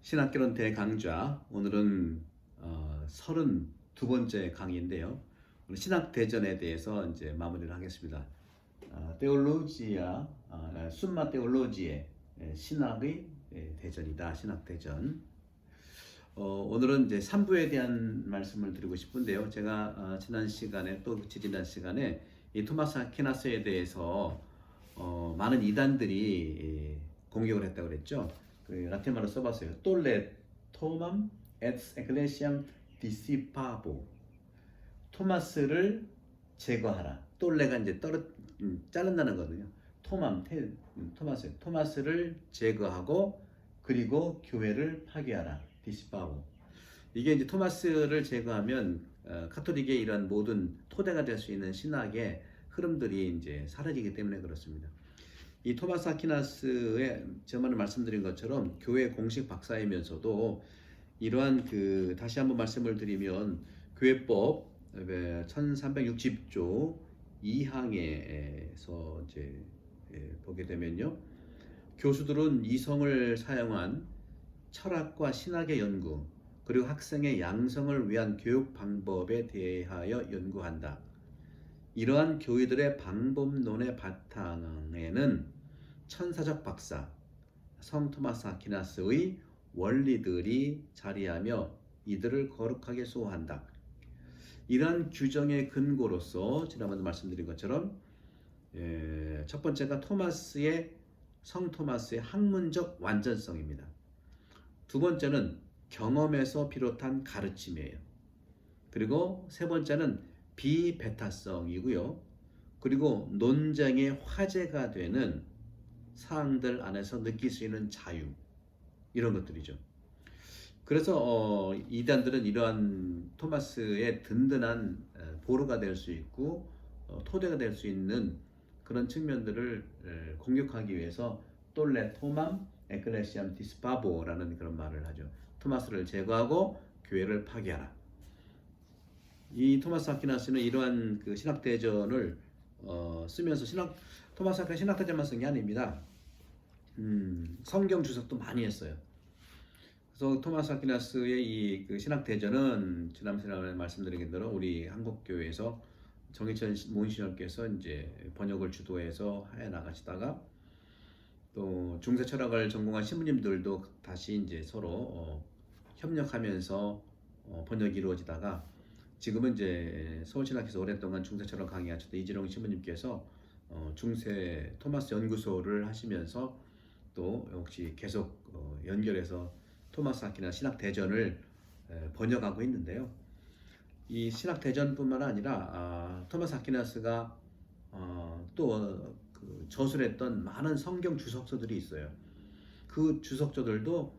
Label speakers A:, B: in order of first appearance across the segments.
A: 신학개론 대강좌 오늘은 32번째 강의인데요. 오늘 신학대전에 대해서 이제 마무리를 하겠습니다. 테올로지아, 숨마 테올로지의 신학의 대전이다. 신학대전. 오늘은 이제 3부에 대한 말씀을 드리고 싶은데요. 제가 지난 시간에 또 지지난 시간에 이 토마스 아퀴나스에 대해서 많은 이단들이 공격을 했다고 그랬죠. 그 라틴말로 써봤어요. 똘레 토맘 에트 에클레시암 디시파보. 토마스를 제거하라. 똘레가 이제 자른다는 거거든요. 토마스를 제거하고 그리고 교회를 파괴하라. 디시파보. 이게 이제 토마스를 제거하면 카톨릭의 이런 모든 토대가 될 수 있는 신학의 흐름들이 이제 사라지기 때문에 그렇습니다. 이 토마스 아퀴나스의 저번에 말씀드린 것처럼 교회 공식 박사이면서도 이러한 다시 한번 말씀을 드리면 교회법 1360조 2항에서 이제 보게 되면요. 교수들은 이성을 사용한 철학과 신학의 연구 그리고 학생의 양성을 위한 교육 방법에 대하여 연구한다. 이러한 교회들의 방법론의 바탕에는 천사적 박사 성 토마스 아퀴나스의 원리들이 자리하며 이들을 거룩하게 수호한다. 이러한 규정의 근거로서 지난번에 말씀드린 것처럼 첫 번째가 성 토마스의 학문적 완전성입니다. 두 번째는 경험에서 비롯한 가르침이에요. 그리고 세 번째는 비배타성이고요. 그리고 논쟁의 화제가 되는 사항들 안에서 느낄 수 있는 자유, 이런 것들이죠. 그래서 이단들은 이러한 토마스의 든든한 보루가 될 수 있고 토대가 될 수 있는 그런 측면들을 공격하기 위해서 똘레 토맘 에클레시암 디스파보라는 그런 말을 하죠. 토마스를 제거하고 교회를 파괴하라. 이 토마스 아퀴나스는 이러한 신학대전을 쓰면서 토마스 아퀴나스 신학대전만 쓴 게 아닙니다. 성경 주석도 많이 했어요. 그래서 토마스 아퀴나스의 이 신학대전은 지난번에 말씀드린 대로 우리 한국교회에서 정희천 모인신학께서 이제 번역을 주도해서 해 나가시다가 또 중세 철학을 전공한 신부님들도 다시 이제 서로 협력하면서 번역이 이루어지다가 지금은 이제 서울신학에서 오랫동안 중세 철학 강의하셨던 이지롱 신부님께서 중세 토마스 연구소를 하시면서 또 역시 계속 연결해서 토마스 아퀴나스 신학대전을 번역하고 있는데요. 이 신학대전뿐만 아니라 토마스 아퀴나스가 또 저술했던 많은 성경 주석서들이 있어요. 그 주석서들도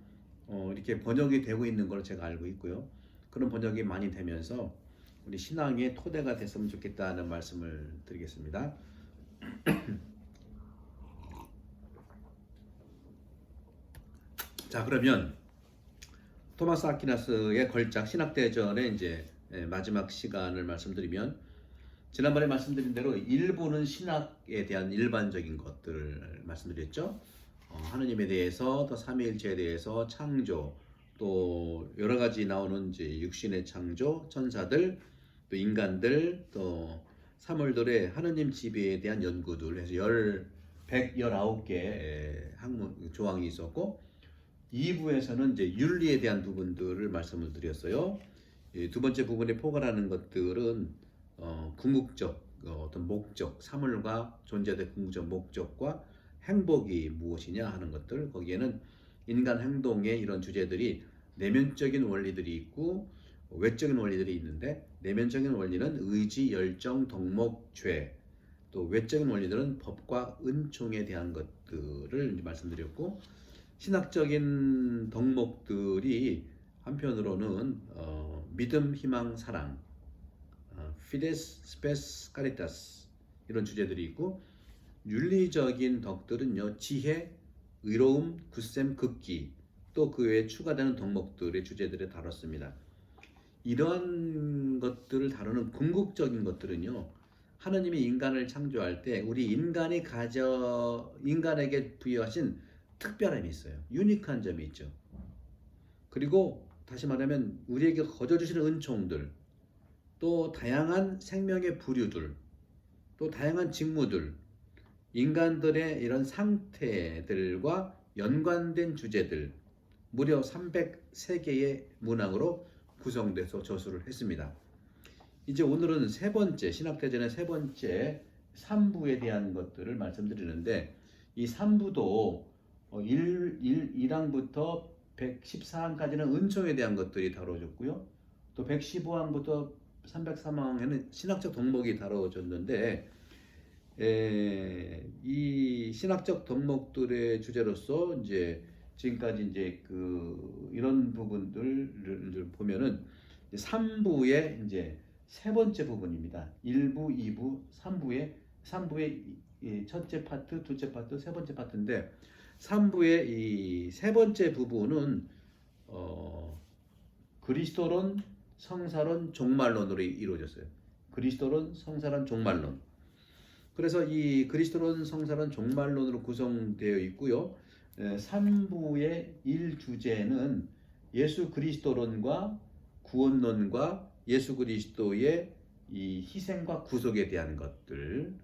A: 이렇게 번역이 되고 있는 걸 제가 알고 있고요. 그런 번역이 많이 되면서 우리 신앙의 토대가 됐으면 좋겠다는 말씀을 드리겠습니다. 자, 그러면 토마스 아퀴나스의 걸작 신학대전의 이제 마지막 시간을 말씀드리면 지난번에 말씀드린 대로 일부는 신학에 대한 일반적인 것들을 말씀드렸죠. 하느님에 대해서, 또 삼위일체에 대해서, 창조, 또 여러 가지 나오는 이제 육신의 창조, 천사들, 또 인간들, 또 사물들의 하느님 지배에 대한 연구들 해서 119개 학문 조항이 있었고 2부에서는 이제 윤리에 대한 부분들을 말씀을 드렸어요. 두 번째 부분에 포괄하는 것들은 궁극적 어떤 목적, 사물과 존재의 궁극적 목적과 행복이 무엇이냐 하는 것들, 거기에는 인간 행동의 이런 주제들이 내면적인 원리들이 있고 외적인 원리들이 있는데 내면적인 원리는 의지, 열정, 덕목, 죄, 또 외적인 원리들은 법과 은총에 대한 것들을 말씀드렸고 신학적인 덕목들이 한편으로는 믿음, 희망, 사랑, 피데스, 스페스, 카리타스 이런 주제들이 있고 윤리적인 덕들은요 지혜, 의로움, 굳셈, 극기 또 그 외에 추가되는 덕목들의 주제들을 다뤘습니다. 이런 것들을 다루는 궁극적인 것들은요 하느님이 인간을 창조할 때 우리 인간에게 부여하신 특별함이 있어요. 유니크한 점이 있죠. 그리고 다시 말하면 우리에게 거저 주시는 은총들, 또 다양한 생명의 부류들, 또 다양한 직무들, 인간들의 이런 상태들과 연관된 주제들, 무려 303개의 문항으로 구성돼서 저술을 했습니다. 이제 오늘은 세 번째, 신학대전의 세 번째 3부에 대한 것들을 말씀드리는데, 이 3부도 1항부터 114항까지는 은총에 대한 것들이 다뤄졌고요. 또 115항부터 303항에는 신학적 덕목이 다뤄졌는데, 이 신학적 덕목들의 주제로서 이제 지금까지 이제 이런 부분들을 보면은 3부의 이제 세 번째 부분입니다. 1부, 2부, 3부의 첫째 파트, 둘째 파트, 세 번째 파트인데 3부의 이 세 번째 부분은 그리스도론, 성사론, 종말론으로 이루어졌어요. 그리스도론, 성사론, 종말론. 그래서 이 그리스도론, 성사론, 종말론으로 구성되어 있고요. 3부의 1주제는 예수 그리스도론과 구원론과 예수 그리스도의 이 희생과 구속에 대한 것들,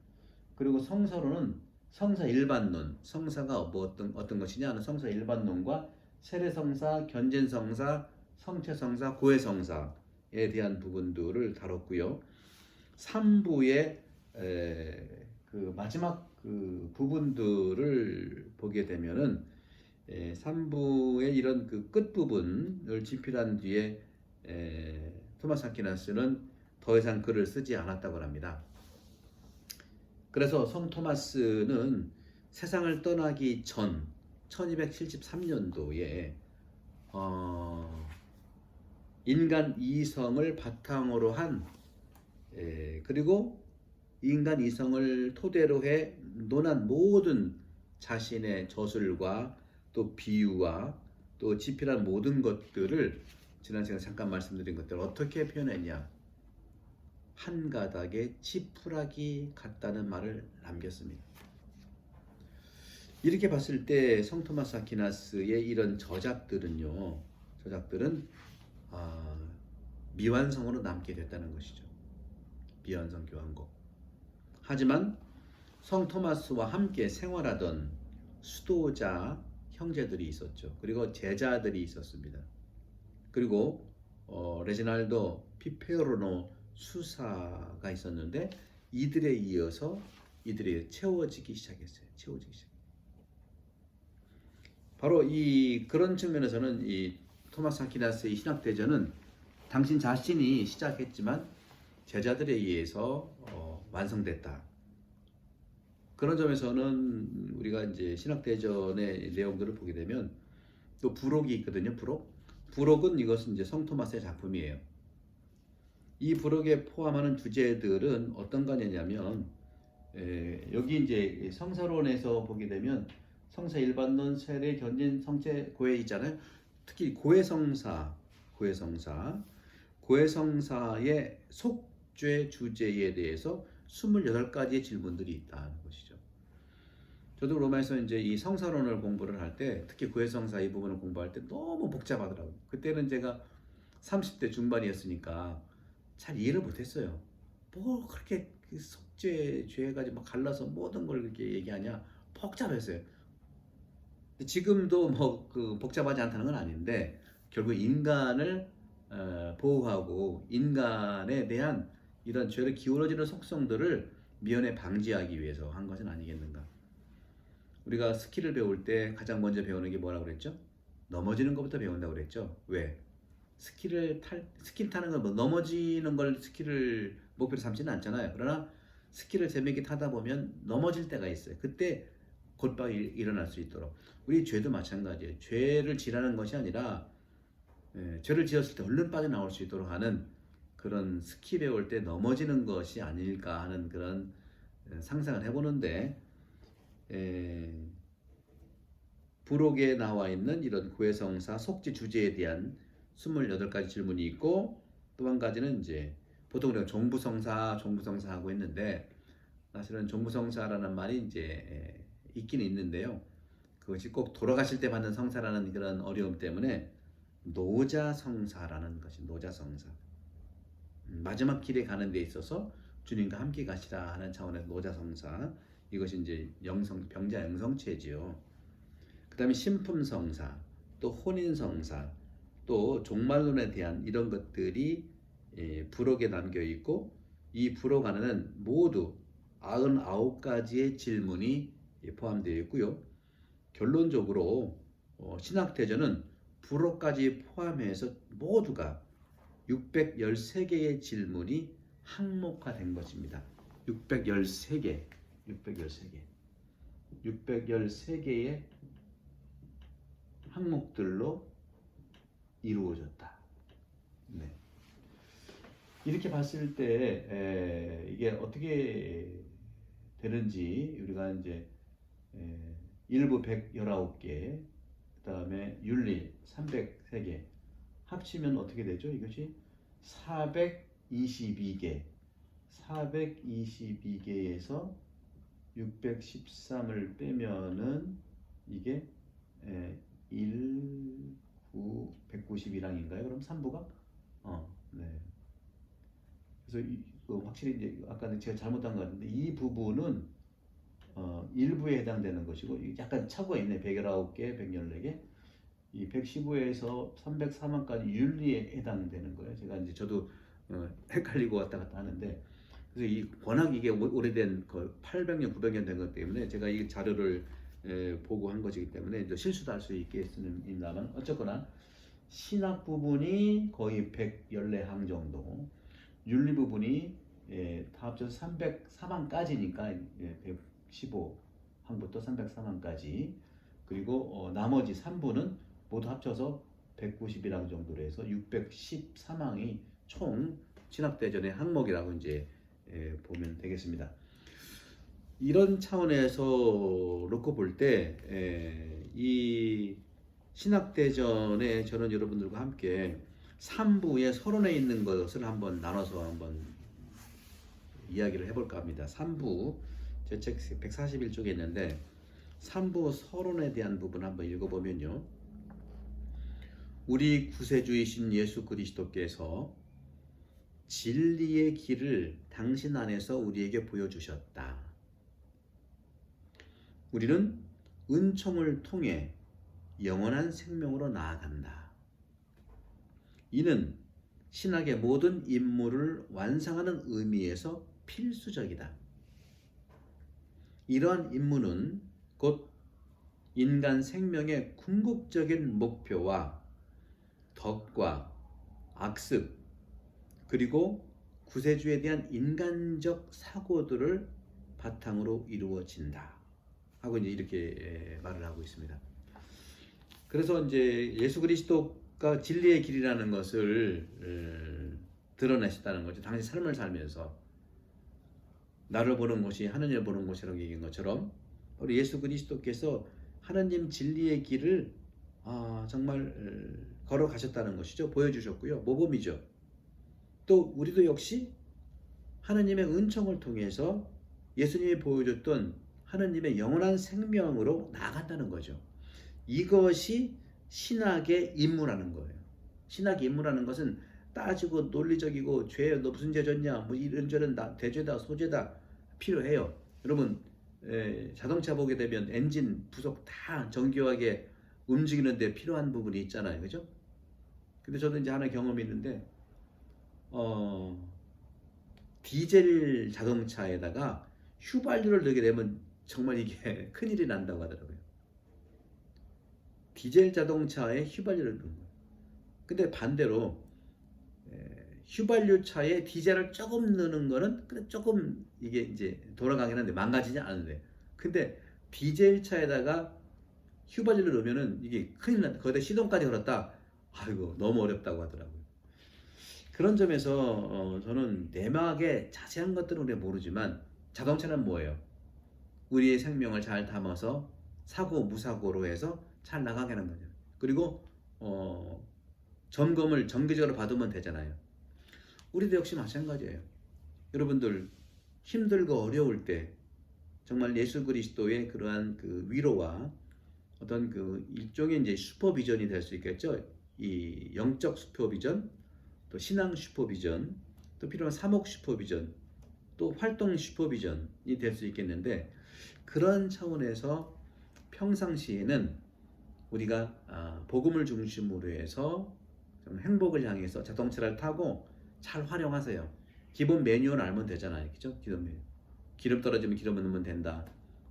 A: 그리고 성사론은 성사 일반론, 성사가 뭐 어떤 것이냐 하는 성사 일반론과 세례성사, 견진성사, 성체성사, 고해성사에 대한 부분들을 다뤘고요. 3부의 그 마지막 그 부분들을 보게 되면은 3부의 이런 그 끝부분을 집필한 뒤에 토마스 아퀴나스는 더 이상 글을 쓰지 않았다고 합니다. 그래서 성 토마스는 세상을 떠나기 전 1273년도에 인간 이성을 바탕으로 한 그리고 인간 이성을 토대로 해 논한 모든 자신의 저술과 또 비유와 또 집필한 모든 것들을 지난 시간에 잠깐 말씀드린 것들 어떻게 표현했냐, 한 가닥의 지푸라기 같다는 말을 남겼습니다. 이렇게 봤을 때 성 토마스 아퀴나스의 이런 저작들은 미완성으로 남게 됐다는 것이죠. 미완성 교환곡. 하지만 성 토마스와 함께 생활하던 수도자 형제들이 있었죠. 그리고 제자들이 있었습니다. 그리고 레지날도 피페로노 수사가 있었는데 이들에 이어서 이들이 채워지기 시작했어요. 바로 그런 측면에서는 이 토마스 아퀴나스의 신학대전은 당신 자신이 시작했지만 제자들에 의해서 완성됐다. 그런 점에서는 우리가 이제 신학대전의 내용들을 보게 되면 또 부록이 있거든요. 부록은 이것은 이제 성 토마스의 작품이에요. 이 부록에 포함하는 주제들은 어떤 거냐면 여기 이제 성사론에서 보게 되면 성사 일반론, 세례, 견진, 성체, 고해 있잖아요. 특히 고해성사의 속죄 주제에 대해서 28가지의 질문들이 있다는 것이죠. 저도 로마에서 이제 이 성사론을 공부를 할 때, 특히 고해성사 이 부분을 공부할 때 너무 복잡하더라고요. 그때는 제가 30대 중반이었으니까 잘 이해를 못했어요. 뭐 그렇게 속죄 죄가지고 막 갈라서 모든 걸 그렇게 얘기하냐, 복잡했어요. 지금도 뭐 복잡하지 않다는 건 아닌데 결국 인간을 보호하고 인간에 대한 이런 죄를 기울어지는 속성들을 미연에 방지하기 위해서 한 것은 아니겠는가. 우리가 스키를 배울 때 가장 먼저 배우는 게 뭐라고 그랬죠? 넘어지는 것부터 배운다고 그랬죠. 왜? 스키를 타는 건 뭐 넘어지는 걸 스키를 목표로 삼지는 않잖아요. 그러나 스키를 재미있게 타다 보면 넘어질 때가 있어요. 그때 곧바로 일어날 수 있도록. 우리 죄도 마찬가지예요. 죄를 지라는 것이 아니라 죄를 지었을 때 얼른 빠져나올 수 있도록 하는 그런 스키 배울 때 넘어지는 것이 아닐까 하는 그런 상상을 해보는데, 부록에 나와 있는 이런 고해성사 속죄 주제에 대한 28가지 질문이 있고, 또 한 가지는 이제 보통 우리가 종부성사 하고 있는데, 사실은 종부성사라는 말이 이제 있긴 있는데요. 그것이 꼭 돌아가실 때 받는 성사라는 그런 어려움 때문에 노자성사라는 것이 노자성사. 마지막 길에 가는 데 있어서 주님과 함께 가시라 하는 차원에서 노자성사. 이것이 이제 병자 영성체지요. 그다음에 신품성사, 또 혼인성사, 또 종말론에 대한 이런 것들이 부록에 담겨 있고, 이 부록 안에는 모두 99가지의 질문이 포함되어 있고요. 결론적으로 신학대전은 부록까지 포함해서 모두가 613개의 질문이 항목화된 것입니다. 613개의 항목들로 이루어졌다. 네. 이렇게 봤을 때 이게 어떻게 되는지 우리가 이제 일부 119개, 그 다음에 윤리 303개 합치면 어떻게 되죠? 이것이 422개에서 613을 빼면은 이게 1, 9, 192랑인가요? 그럼 3부가? 네. 그래서 확실히 이제 아까 제가 잘못한 것 같은데 이 부분은 일부에 해당되는 것이고, 약간 차고가 있네. 119개, 114개. 이 115에서 304만까지 윤리에 해당되는 거예요. 제가 이제 저도 헷갈리고 왔다 갔다 하는데, 그래서 워낙 이게 오래된 800년, 900년 된 것 때문에 제가 이 자료를 보고 한 것이기 때문에 이제 실수도 할 수 있겠습니다만, 어쨌거나 신학 부분이 거의 114항 정도, 윤리 부분이 다 합쳐서 304만까지니까 115항부터 304만까지, 그리고 나머지 3부는 모두 합쳐서 191항 정도로 해서 613항이 총 신학대전의 항목이라고 이제 보면 되겠습니다. 이런 차원에서 놓고 볼 때 이 신학대전에 저는 여러분들과 함께 3부의 서론에 있는 것을 한번 나눠서 한번 이야기를 해볼까 합니다. 3부, 제 책 141쪽에 있는데 3부 서론에 대한 부분 한번 읽어보면요. 우리 구세주이신 예수 그리스도께서 진리의 길을 당신 안에서 우리에게 보여주셨다. 우리는 은총을 통해 영원한 생명으로 나아간다. 이는 신학의 모든 임무를 완성하는 의미에서 필수적이다. 이러한 임무는 곧 인간 생명의 궁극적인 목표와 덕과 악습, 그리고 구세주에 대한 인간적 사고들을 바탕으로 이루어진다 하고 이제 이렇게 말을 하고 있습니다. 그래서 이제 예수 그리스도가 진리의 길이라는 것을 드러내셨다는 거죠. 당시 삶을 살면서 나를 보는 곳이 하느님을 보는 곳이라고 얘기한 것처럼, 우리 예수 그리스도께서 하느님 진리의 길을 정말 걸어가셨다는 것이죠. 보여주셨고요. 모범이죠. 또 우리도 역시 하느님의 은총을 통해서 예수님이 보여줬던 하느님의 영원한 생명으로 나아간다는 거죠. 이것이 신학의 임무라는 거예요. 신학의 임무라는 것은 따지고 논리적이고 죄, 너 무슨 죄 졌냐, 뭐 이런저런 대죄다, 소죄다 필요해요. 여러분 자동차 보게 되면 엔진, 부속 다 정교하게 움직이는데 필요한 부분이 있잖아요. 그죠? 근데 저도 이제 하나 경험이 있는데 디젤 자동차에다가 휘발유를 넣게 되면 정말 이게 큰일이 난다고 하더라고요. 디젤 자동차에 휘발유를 넣는 거예요. 근데 반대로 휘발유 차에 디젤을 조금 넣는 거는 조금 이게 이제 돌아가긴 하는데 망가지지 않은데, 근데 디젤 차에다가 휘발유를 넣으면은 이게 큰일 난다. 거기다 시동까지 걸었다. 아이고 너무 어렵다고 하더라고요. 그런 점에서 저는 내막의 자세한 것들은 우리가 모르지만 자동차는 뭐예요? 우리의 생명을 잘 담아서 사고 무사고로 해서 잘 나가게 하는 거죠. 그리고 점검을 정기적으로 받으면 되잖아요. 우리도 역시 마찬가지예요. 여러분들 힘들고 어려울 때 정말 예수 그리스도의 그러한 그 위로와 어떤 그 일종의 이제 슈퍼비전이 될 수 있겠죠. 이 영적 슈퍼비전, 또 신앙 슈퍼비전, 또 필요한 사목 슈퍼비전, 또 활동 슈퍼비전이 될 수 있겠는데, 그런 차원에서 평상시에는 우리가 복음을 중심으로 해서 좀 행복을 향해서 자동차를 타고 잘 활용하세요. 기본 매뉴얼 알면 되잖아요, 그죠? 기름 떨어지면 기름 넣으면 된다.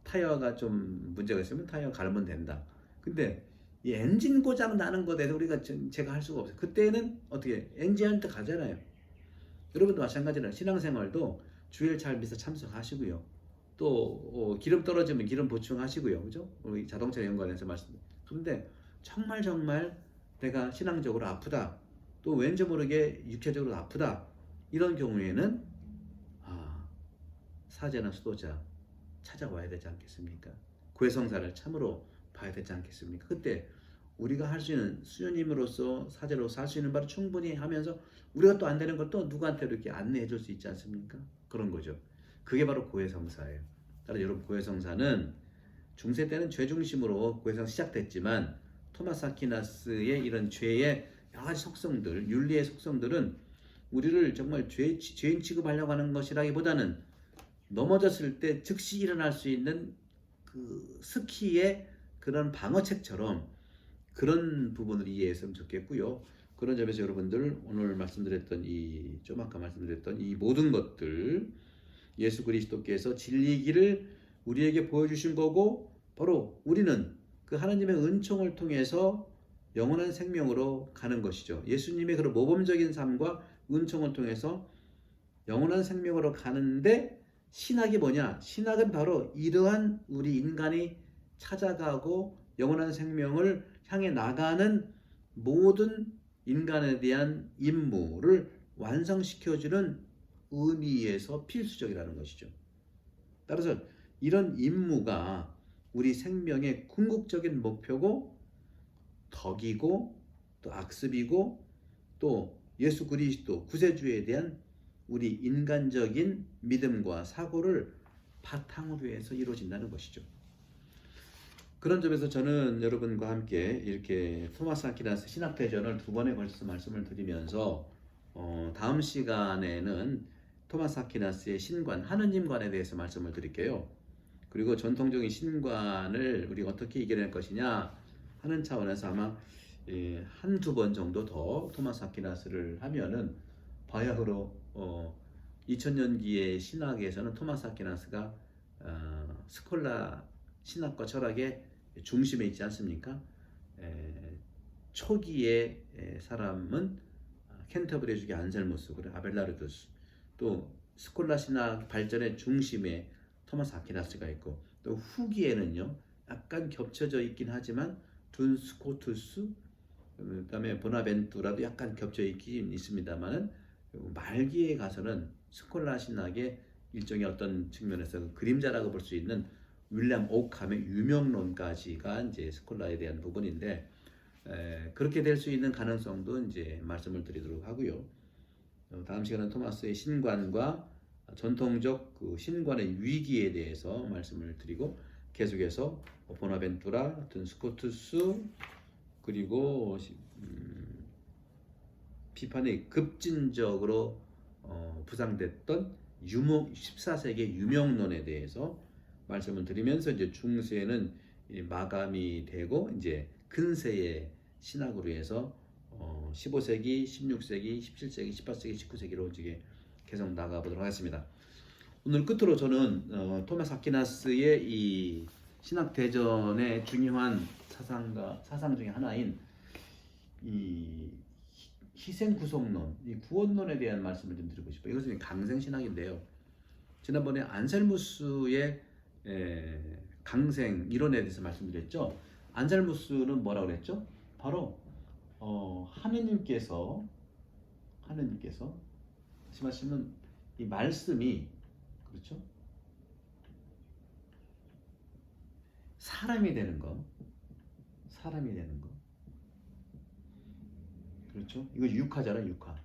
A: 타이어가 좀 문제가 있으면 타이어 갈면 된다. 근데 이 엔진 고장 나는 거에 대해서 제가 할 수가 없어요. 그때는 어떻게 엔진한테 가잖아요. 여러분도 마찬가지로 신앙생활도 주일 잘 미사 참석하시고요. 또 기름 떨어지면 기름 보충하시고요, 그죠? 우리 자동차 연관해서 말씀. 그런데 정말 내가 신앙적으로 아프다, 또 왠지 모르게 육체적으로 아프다, 이런 경우에는 사제나 수도자 찾아와야 되지 않겠습니까? 구해성사를 참으로 봐야 되지 않겠습니까? 그때 우리가 할 수 있는 수녀님으로서 사제로서 할 수 있는 바를 충분히 하면서 우리가 또 안 되는 걸 또 누구한테 이렇게 안내해 줄 수 있지 않습니까? 그런 거죠. 그게 바로 고해성사예요. 따라서 여러분, 고해성사는 중세 때는 죄 중심으로 고해성 시작됐지만 토마스 아퀴나스의 이런 죄의 여러 가지 속성들, 윤리의 속성들은 우리를 정말 죄인 취급하려고 하는 것이라기보다는 넘어졌을 때 즉시 일어날 수 있는 그 스키의 그런 방어책처럼 그런 부분을 이해했으면 좋겠고요. 그런 점에서 여러분들 오늘 말씀드렸던 좀 아까 말씀드렸던 이 모든 것들, 예수 그리스도께서 진리기를 우리에게 보여주신 거고, 바로 우리는 그 하나님의 은총을 통해서 영원한 생명으로 가는 것이죠. 예수님의 그런 모범적인 삶과 은총을 통해서 영원한 생명으로 가는데, 신학이 뭐냐? 신학은 바로 이러한 우리 인간이 찾아가고 영원한 생명을 향해 나가는 모든 인간에 대한 임무를 완성시켜주는 의미에서 필수적이라는 것이죠. 따라서 이런 임무가 우리 생명의 궁극적인 목표고, 덕이고, 또 악습이고, 또 예수 그리스도 구세주에 대한 우리 인간적인 믿음과 사고를 바탕으로 해서 이루어진다는 것이죠. 그런 점에서 저는 여러분과 함께 이렇게 토마스 아퀴나스 신학대전을 2번에 걸쳐서 말씀을 드리면서 다음 시간에는 토마스 아퀴나스의 신관, 하느님관에 대해서 말씀을 드릴게요. 그리고 전통적인 신관을 우리가 어떻게 이겨낼 것이냐 하는 차원에서 아마 한두 번 정도 더 토마스 아퀴나스를 하면은 바야흐로 2000년기의 신학에서는 토마스 아퀴나스가 스콜라 신학과 철학의 중심에 있지 않습니까? 초기의 사람은 캔터버리 주교 안셀무스, 그리고 아벨라르두스, 또 스콜라 신학 발전의 중심에 토마스 아퀴나스가 있고, 또 후기에는요 약간 겹쳐져 있긴 하지만 둔 스코투스, 그다음에 보나벤투라도 약간 겹쳐 있긴 있습니다만은 말기에 가서는 스콜라 신학의 일종의 어떤 측면에서 그림자라고 볼 수 있는 윌리엄 오캄의 유명론까지가 이제 스콜라에 대한 부분인데, 그렇게 될 수 있는 가능성도 이제 말씀을 드리도록 하고요. 다음 시간은 토마스의 신관과 전통적 그 신관의 위기에 대해서 말씀을 드리고, 계속해서 보나벤투라, 든스코투스, 그리고 비판이 급진적으로 부상됐던 14세기 유명론에 대해서 말씀을 드리면서, 이제 중세는 마감이 되고 이제 근세의 신학으로 해서 15세기, 16세기, 17세기, 18세기, 19세기로 이제 계속 나가보도록 하겠습니다. 오늘 끝으로 저는 토마스 아퀴나스의 이 신학 대전의 중요한 사상 중에 하나인 이 희생 구속론, 이 구원론에 대한 말씀을 좀 드리고 싶어요. 이것은 강생 신학인데요. 지난번에 안셀무스의 강생 이론에 대해서 말씀드렸죠. 안셀무스는 뭐라고 그랬죠? 바로 하느님께서 말씀하시는 이 말씀이, 그렇죠? 사람이 되는 거. 그렇죠? 이거 육화잖아요, 육화.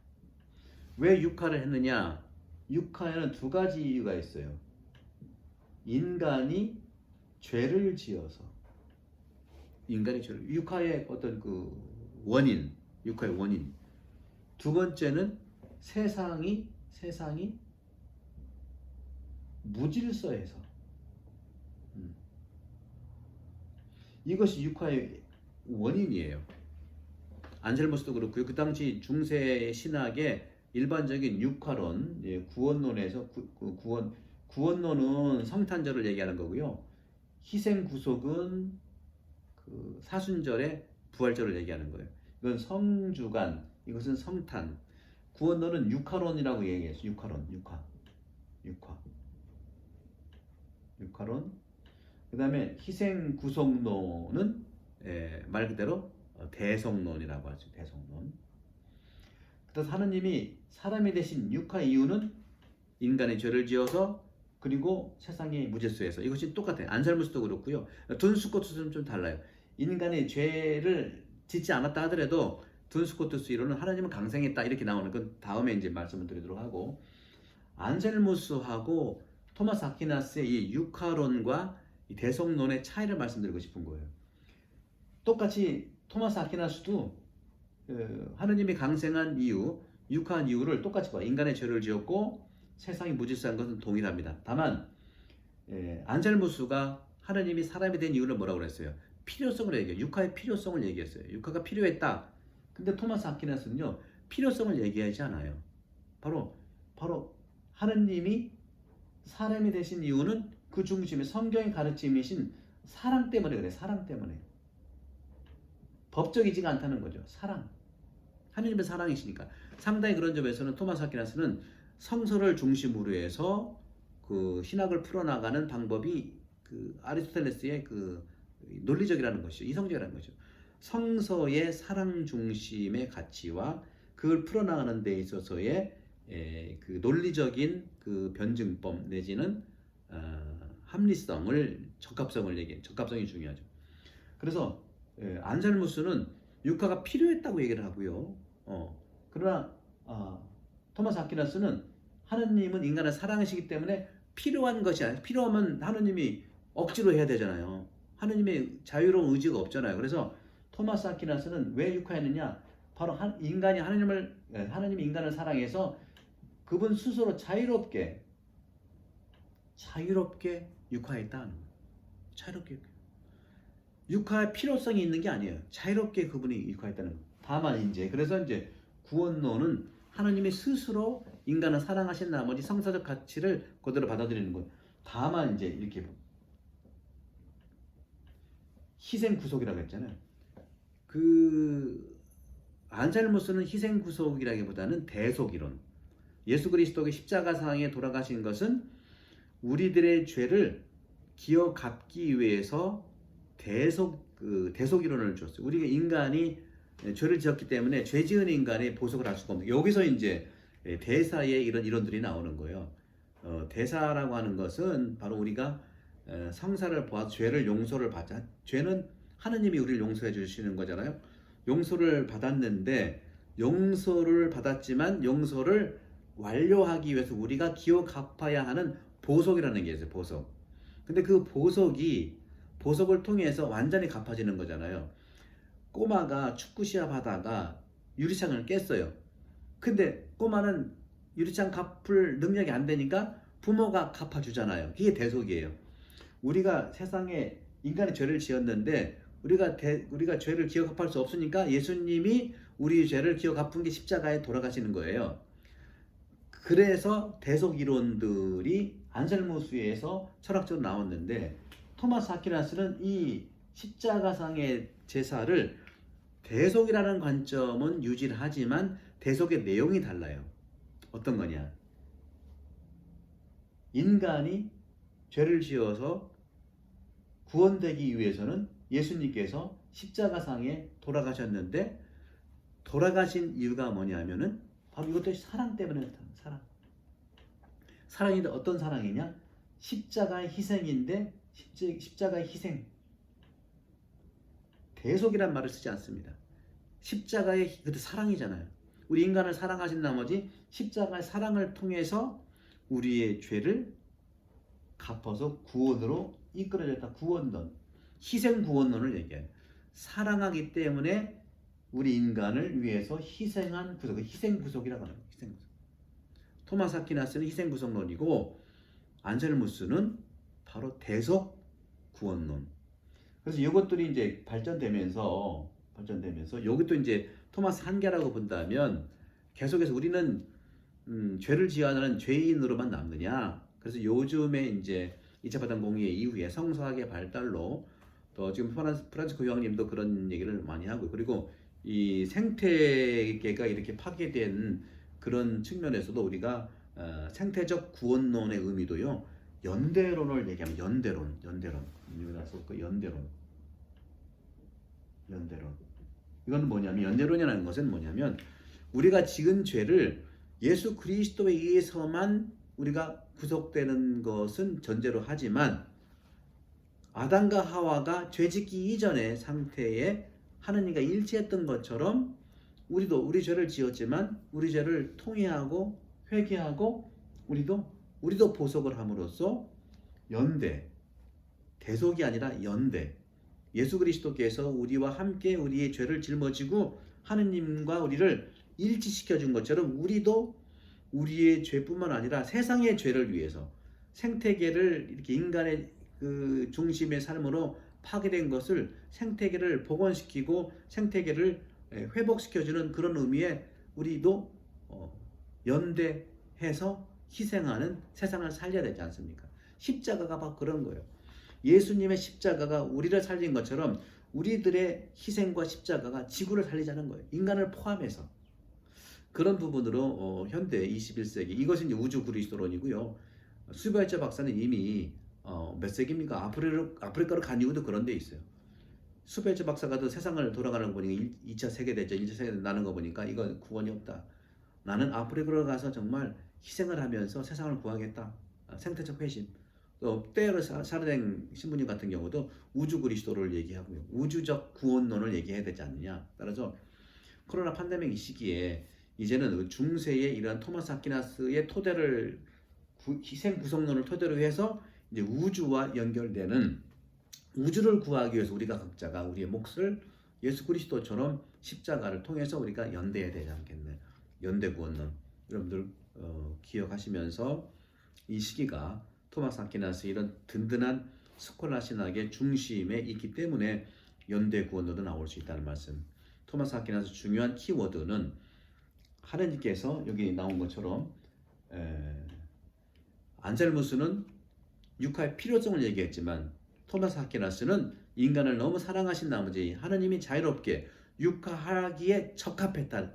A: 왜 육화를 했느냐? 육화에는 두 가지 이유가 있어요. 인간이 죄를 지어서, 육화의 어떤 그 원인, 육화의 원인. 두 번째는 세상이 무질서해서. 이것이 육화의 원인이에요. 안셀모스도 그렇고요. 그 당시 중세 신학의 일반적인 육화론, 구원론에서 구원론은 성탄절을 얘기하는 거고요. 희생 구속은 그 사순절의 부활절을 얘기하는 거예요. 이건 성주간, 이것은 성탄. 구원론은 육화론이라고 얘기했어요. 육화론. 그 다음에 희생 구속론은 말 그대로 대성론이라고 하죠. 대성론. 그래서 하느님이 사람이 되신 육화 이유는 인간의 죄를 지어서 그리고 세상의 무질서에서. 이것이 똑같아요. 안살무스도 그렇고요. 둔스코트스는 좀 달라요. 인간의 죄를 짓지 않았다 하더라도 둔스코트스 이론은 하나님은 강생했다 이렇게 나오는 건 다음에 이제 말씀을 드리도록 하고, 안셀무스하고 토마스 아퀴나스의 이 육화론과 이 대성론의 차이를 말씀드리고 싶은 거예요. 똑같이 토마스 아퀴나스도 하느님이 강생한 이유, 육화한 이유를 똑같이 봐. 인간의 죄를 지었고 세상이 무질서한 것은 동일합니다. 다만 안셀무스가 하느님이 사람이 된 이유를 뭐라고 그랬어요? 필요성을 얘기해요. 육화의 필요성을 얘기했어요. 육화가 필요했다. 근데 토마스 아퀴나스는요, 필요성을 얘기하지 않아요. 바로 하느님이 사람이 되신 이유는 그 중심에 성경의 가르침이신 사랑 때문에 그래. 사랑 때문에. 법적이지가 않다는 거죠. 사랑. 하느님의 사랑이시니까. 상당히 그런 점에서는 토마스 아퀴나스는 성서를 중심으로 해서 그 신학을 풀어나가는 방법이 그 아리스토텔레스의 그 논리적이라는 것이죠. 이성적이라는 거죠. 성서의 사랑 중심의 가치와 그걸 풀어나가는 데 있어서의 그 논리적인 그 변증법 내지는 합리성을, 적합성을 얘기해요. 적합성이 중요하죠. 그래서 안셀무스는 육화가 필요했다고 얘기를 하고요. 그러나 토마스 아퀴나스는 하느님은 인간을 사랑하시기 때문에 필요한 것이 아니라, 필요하면 하느님이 억지로 해야 되잖아요. 하느님의 자유로운 의지가 없잖아요. 그래서 토마스 아퀴나스는 왜 육화했느냐? 바로 인간이 하느님이 인간을 사랑해서 그분 스스로 자유롭게 육화했다는 거예요. 자유롭게. 육화의 필요성이 있는 게 아니에요. 자유롭게 그분이 육화했다는 거예요. 다만 그래서 구원론은 하나님이 스스로 인간을 사랑하신 나머지 성사적 가치를 그대로 받아들이는 거예요. 다만 이렇게 희생 구속이라고 했잖아요. 그 안셀무스는 희생 구속이라기보다는 대속이론. 예수 그리스도의 십자가상에 돌아가신 것은 우리들의 죄를 기어 갚기 위해서 대속이론을 줬어요. 우리가 인간이 죄를 지었기 때문에 죄 지은 인간이 보석을 할 수가 없는. 여기서 대사의 이런 이론들이 나오는 거예요. 대사라고 하는 것은 바로 우리가 성사를 보아서 죄를 용서를 받자. 죄는 하느님이 우리를 용서해 주시는 거잖아요. 용서를 받았는데, 용서를 받았지만 용서를 완료하기 위해서 우리가 기어 갚아야 하는 보석이라는 게 있어요. 보석. 근데 그 보석을 통해서 완전히 갚아지는 거잖아요. 꼬마가 축구 시합하다가 유리창을 깼어요. 근데 꼬마는 유리창 갚을 능력이 안 되니까 부모가 갚아주잖아요. 이게 대속이에요. 우리가 세상에 인간의 죄를 지었는데 우리가 죄를 기어 갚을 수 없으니까 예수님이 우리 죄를 기어 갚은 게 십자가에 돌아가시는 거예요. 그래서 대속 이론들이 안셀무스에서 철학적으로 나왔는데, 토마스 아퀴나스는 이 십자가상의 제사를 대속이라는 관점은 유지를 하지만 대속의 내용이 달라요. 어떤 거냐? 인간이 죄를 지어서 구원되기 위해서는 예수님께서 십자가상에 돌아가셨는데, 돌아가신 이유가 뭐냐면은 바로 이것도 사랑 때문에 그렇다. 사랑인데 어떤 사랑이냐? 십자가의 희생인데, 십자가의 희생. 대속이란 말을 쓰지 않습니다. 십자가의 그때 사랑이잖아요. 우리 인간을 사랑하신 나머지 십자가의 사랑을 통해서 우리의 죄를 갚아서 구원으로 이끌어졌다. 구원론, 희생 구원론을 얘기해요. 사랑하기 때문에 우리 인간을 위해서 희생한 구속, 희생 구속이라고 하는 거예요. 희생 구속. 토마스 아퀴나스는 희생 구속론이고 안셀무스는 바로 대속 구원론. 그래서 이것들이 이제 발전되면서 이것도 이제 토마스 한계라고 본다면 계속해서 우리는 죄를 지어하는 죄인으로만 남느냐. 그래서 요즘에 이제 2차 바단 공의 이후에 성서학의 발달로 또 지금 프란치스코 교황님도 그런 얘기를 많이 하고, 그리고 이 생태계가 이렇게 파괴된 그런 측면에서도 우리가 생태적 구원론의 의미도요, 연대론을 얘기하면 연대론 이건 뭐냐면, 연대론이라는 것은 뭐냐면 우리가 지은 죄를 예수 그리스도에 의해서만 우리가 구속되는 것은 전제로 하지만 아담과 하와가 죄짓기 이전의 상태에 하느님과 일치했던 것처럼 우리도 우리 죄를 지었지만 우리 죄를 통회하고 회개하고 우리도 보석을 함으로써 대속이 아니라 예수 그리스도께서 우리와 함께 우리의 죄를 짊어지고 하느님과 우리를 일치시켜 준 것처럼 우리도 우리의 죄뿐만 아니라 세상의 죄를 위해서 생태계를 이렇게 인간의 그 중심의 삶으로 파괴된 것을 생태계를 복원시키고 생태계를 회복시켜주는 그런 의미에 우리도 연대해서 희생하는 세상을 살려야 되지 않습니까? 십자가가 바로 그런 거예요. 예수님의 십자가가 우리를 살린 것처럼 우리들의 희생과 십자가가 지구를 살리자는 거예요. 인간을 포함해서. 그런 부분으로 현대 21세기, 이것이 이제 우주 그리스도론이고요. 수발자 박사는 이미 몇 세기입니까? 아프리카로 간 이유도 그런 데 있어요. 수발자 박사가 또 세상을 돌아가는 거 보니까 2차 세계대전, 1차 세계대전 나는 거 보니까 이건 구원이 없다. 나는 아프리카로 가서 정말 희생을 하면서 세상을 구하겠다. 생태적 회심. 또 때로 사르댕 신부님 같은 경우도 우주 그리스도를 얘기하고요. 우주적 구원론을 얘기해야 되지 않느냐. 따라서 코로나 팬데믹 이 시기에 이제는 중세의 이러한 토마스 아퀴나스의 토대를 희생 구속론을 토대로 해서 이제 우주와 연결되는, 우주를 구하기 위해서 우리가 각자가 우리의 몫을 예수 그리스도처럼 십자가를 통해서 우리가 연대해야 되지 않겠네. 연대 구원론. 여러분들 기억하시면서 이 시기가 토마스 아퀴나스 이런 든든한 스콜라 신학의 중심에 있기 때문에 연대 구원론도 나올 수 있다는 말씀. 토마스 아퀴나스 중요한 키워드는 하느님께서 여기 나온 것처럼 안셀무스는 육하의 필요성을 얘기했지만 토마스 아퀴나스는 인간을 너무 사랑하신 나머지 하느님이 자유롭게 육하하기에 적합했다.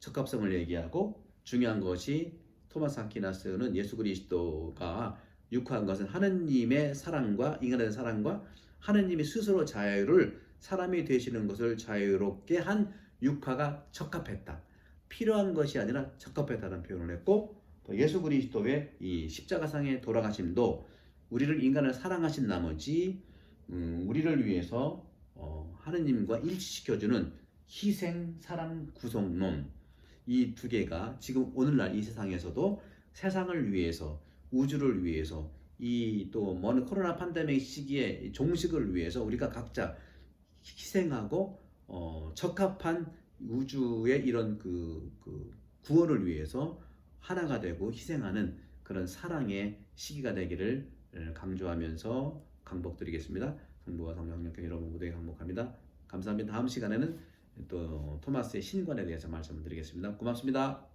A: 적합성을 얘기하고, 중요한 것이 토마스 아퀴나스는 예수 그리스도가 육화한 것은 하느님의 사랑과 인간의 사랑과 하느님이 스스로 자유를 사람이 되시는 것을 자유롭게 한 육화가 적합했다. 필요한 것이 아니라 적합했다는 표현을 했고, 또 예수 그리스도의 이 십자가상의 돌아가심도 우리를 인간을 사랑하신 나머지 우리를 위해서 하느님과 일치시켜주는 희생, 사랑, 구속론, 이 두 개가 지금 오늘날 이 세상에서도 세상을 위해서, 우주를 위해서, 이 또 먼 코로나 팬데믹 시기에 종식을 위해서 우리가 각자 희생하고 적합한 우주의 이런 그 구원을 위해서 하나가 되고 희생하는 그런 사랑의 시기가 되기를 강조하면서 강복드리겠습니다. 성부와 성령 성령께 여러분 모두에게 강복합니다. 감사합니다. 다음 시간에는 또 토마스의 신관에 대해서 말씀을 드리겠습니다. 고맙습니다.